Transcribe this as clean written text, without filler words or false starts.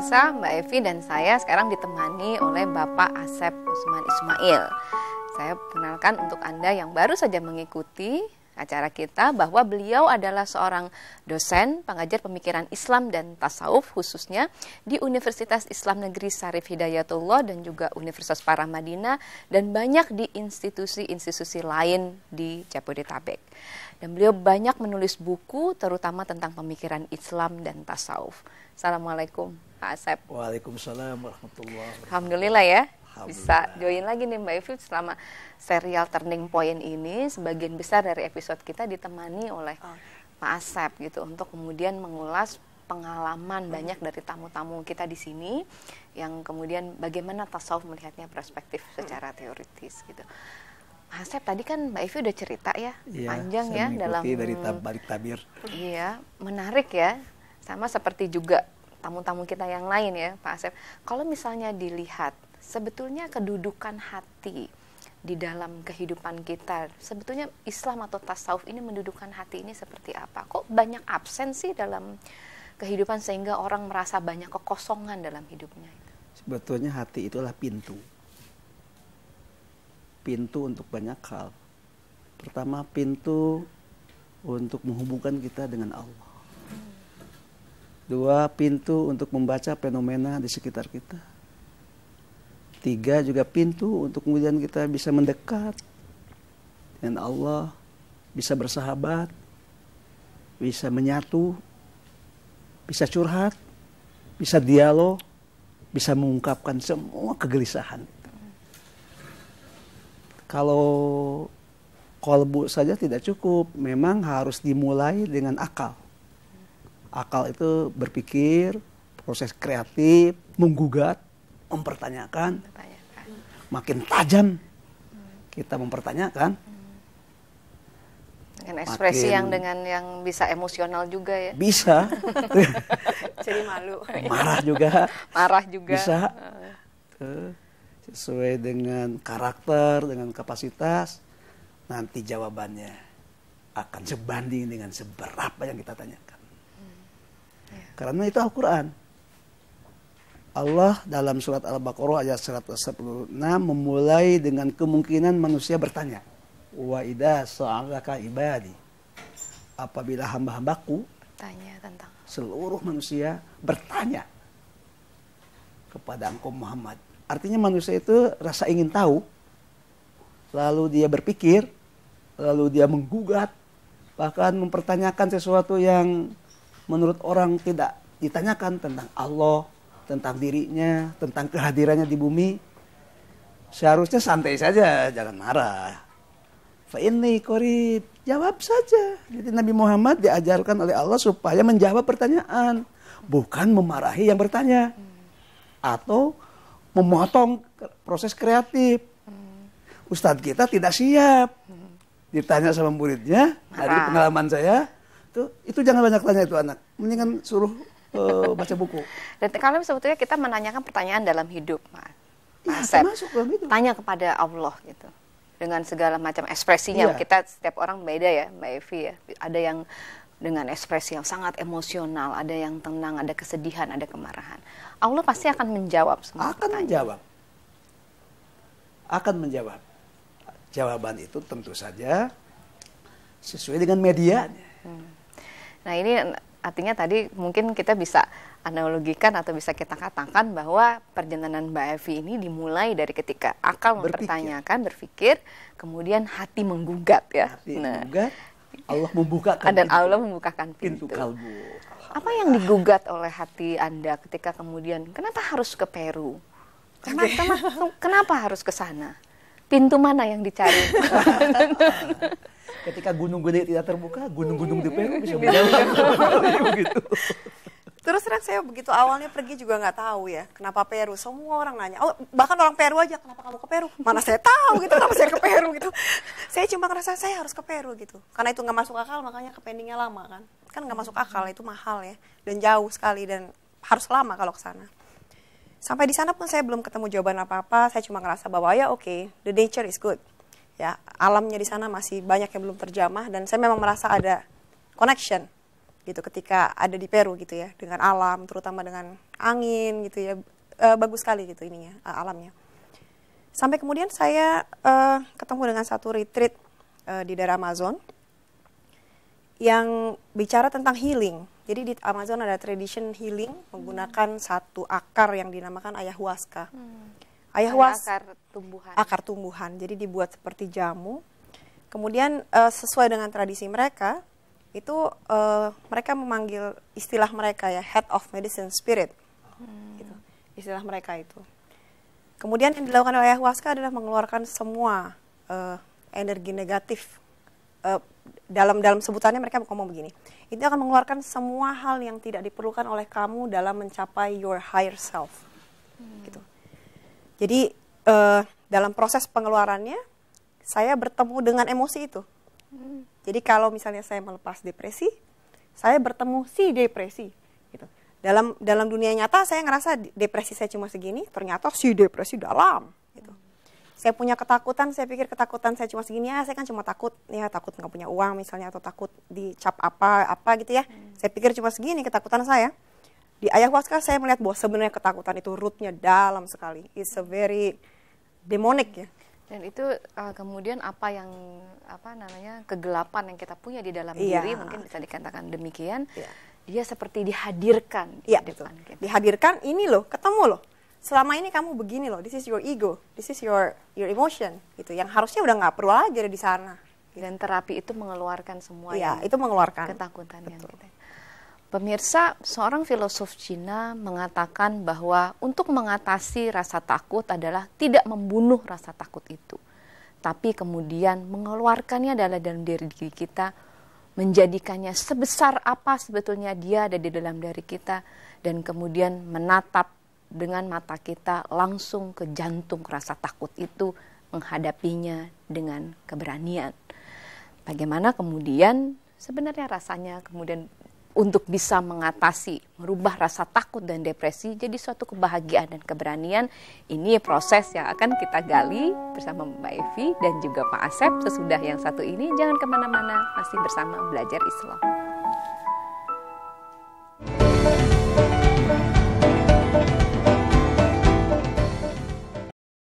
pemirsa, Mbak Evi dan saya sekarang ditemani oleh Bapak Asep Usman Ismail. Saya kenalkan untuk Anda yang baru saja mengikuti acara kita bahwa beliau adalah seorang dosen pengajar pemikiran Islam dan tasawuf khususnya di Universitas Islam Negeri Syarif Hidayatullah dan juga Universitas Paramadina dan banyak di institusi-institusi lain di Jabodetabek. Dan beliau banyak menulis buku terutama tentang pemikiran Islam dan tasawuf. Assalamualaikum Pak Asep. Waalaikumsalam warahmatullahi wabarakatuh. Alhamdulillah ya. Bisa join lagi nih Mbak Evi selama serial Turning Point ini. Sebagian besar dari episode kita ditemani oleh Pak Asep gitu untuk kemudian mengulas pengalaman banyak dari tamu-tamu kita di sini yang kemudian bagaimana tasawuf melihatnya perspektif secara teoritis gitu. Pak Asep tadi kan Mbak Evi udah cerita ya, panjang ya dalam dari balik tabir. Iya, menarik ya. Sama seperti juga tamu-tamu kita yang lain ya Pak Asep. Kalau misalnya dilihat sebetulnya kedudukan hati di dalam kehidupan kita, sebetulnya Islam atau tasawuf ini mendudukan hati ini seperti apa? Kok banyak absen sih dalam kehidupan sehingga orang merasa banyak kekosongan dalam hidupnya? Sebetulnya hati itulah pintu. Pintu untuk banyak hal. Pertama, pintu untuk menghubungkan kita dengan Allah. Dua, pintu untuk membaca fenomena di sekitar kita. Tiga, juga pintu untuk kemudian kita bisa mendekat dengan Allah, bisa bersahabat, bisa menyatu, bisa curhat, bisa dialog, bisa mengungkapkan semua kegelisahan. Kalau qalbu saja tidak cukup, memang harus dimulai dengan akal. Akal itu berpikir, proses kreatif, menggugat, mempertanyakan, makin tajam kita mempertanyakan. Dengan ekspresi yang bisa emosional juga ya. Bisa. Jadi malu. Marah juga. Marah juga. Bisa. Sesuai dengan karakter, dengan kapasitas, nanti jawabannya akan sebanding dengan seberapa yang kita tanyakan. Karena itu Al-Quran. Allah dalam surat Al-Baqarah ayat 146 memulai dengan kemungkinan manusia bertanya. Wa idza sa'alaka ibadi. Apabila hamba-hambaku bertanya tentang seluruh manusia bertanya kepada engkau Muhammad. Artinya manusia itu rasa ingin tahu. Lalu dia berpikir, lalu dia menggugat, bahkan mempertanyakan sesuatu yang menurut orang tidak ditanyakan tentang Allah, tentang dirinya, tentang kehadirannya di bumi. Seharusnya santai saja, jangan marah. Fa inni qarib, jawab saja. Jadi Nabi Muhammad diajarkan oleh Allah supaya menjawab pertanyaan, bukan memarahi yang bertanya atau memotong proses kreatif. Ustadz kita tidak siap. Ditanya sama muridnya, dari pengalaman saya, itu jangan banyak tanya itu anak. Mendingan suruh baca buku. Dan kalau sebetulnya kita menanyakan pertanyaan dalam hidup, Mas Asep, tanya kepada Allah gitu, dengan segala macam ekspresinya. Kita setiap orang beda ya, Mbak Evi ya. Ada yang dengan ekspresi yang sangat emosional, ada yang tenang, ada kesedihan, ada kemarahan. Allah pasti akan menjawab semua pertanyaan. Akan menjawab. Jawaban itu tentu saja sesuai dengan medianya. Nah ini artinya tadi mungkin kita bisa analogikan atau bisa kita katakan bahwa perjalanan Mbak Evi ini dimulai dari ketika akal mempertanyakan, berpikir, kemudian hati menggugat ya. Hati menggugat, Allah membukakan dan pintu. Allah membukakan pintu. Kalbu. Apa yang digugat oleh hati Anda ketika kemudian kenapa harus ke Peru? Kenapa harus ke sana? Pintu mana yang dicari? Ketika gunung gede tidak terbuka, gunung-gunung di Peru bisa menjawab. Begitu. Terus terang saya begitu awalnya pergi juga nggak tahu ya kenapa Peru. Semua orang nanya, bahkan orang Peru aja, kenapa kamu ke Peru? Mana saya tahu gitu, kenapa saya ke Peru gitu. Saya cuma ngerasa saya harus ke Peru gitu. Karena itu nggak masuk akal, makanya ke pendingnya lama kan. Kan nggak masuk akal, itu mahal ya. Dan jauh sekali dan harus lama kalau ke sana. Sampai di sana pun saya belum ketemu jawaban apa-apa. Saya cuma ngerasa bahwa ya oke, the nature is good. Ya, alamnya di sana masih banyak yang belum terjamah dan saya memang merasa ada connection gitu ketika ada di Peru gitu ya, dengan alam, terutama dengan angin gitu ya. Bagus sekali gitu ininya, alamnya. Sampai kemudian saya ketemu dengan satu retreat di daerah Amazon yang bicara tentang healing. Jadi di Amazon ada tradition healing menggunakan satu akar yang dinamakan ayahuasca. Akar tumbuhan. Jadi dibuat seperti jamu. Kemudian sesuai dengan tradisi mereka, itu mereka memanggil istilah mereka ya, head of medicine spirit. Gitu. Istilah mereka itu. Kemudian yang dilakukan oleh ayahuasca adalah mengeluarkan semua energi negatif. Dalam sebutannya mereka ngomong begini, itu akan mengeluarkan semua hal yang tidak diperlukan oleh kamu dalam mencapai your higher self. Gitu. Jadi dalam proses pengeluarannya, saya bertemu dengan emosi itu. Jadi kalau misalnya saya melepas depresi, saya bertemu si depresi. Gitu. Dalam dunia nyata saya ngerasa depresi saya cuma segini, ternyata si depresi dalam. Gitu. Saya punya ketakutan, saya pikir ketakutan saya cuma segini, ya saya kan cuma takut nggak punya uang misalnya, atau takut dicap apa gitu ya. Saya pikir cuma segini ketakutan saya. Di ayahuasca saya melihat bahwa sebenarnya ketakutan itu rootnya dalam sekali. It's a very demonic ya. Dan itu kemudian kegelapan yang kita punya di dalam diri, mungkin bisa dikatakan demikian. Dia seperti dihadirkan di depan kita. Dihadirkan, ini loh, ketemu loh. Selama ini kamu begini loh, this is your ego, this is your emotion, gitu. Yang harusnya udah nggak perlu lagi ada di sana. Gitu. Dan terapi itu mengeluarkan semua itu mengeluarkan ketakutan yang kita. Pemirsa, seorang filosof Cina mengatakan bahwa untuk mengatasi rasa takut adalah tidak membunuh rasa takut itu, tapi kemudian mengeluarkannya dalam diri kita, menjadikannya sebesar apa sebetulnya dia ada di dalam diri kita, dan kemudian menatap dengan mata kita langsung ke jantung rasa takut itu, menghadapinya dengan keberanian. Bagaimana kemudian sebenarnya rasanya kemudian untuk bisa mengatasi, merubah rasa takut dan depresi jadi suatu kebahagiaan dan keberanian. Ini proses yang akan kita gali bersama Mbak Evi dan juga Pak Asep sesudah yang satu ini. Jangan kemana-mana, masih bersama Belajar Islam.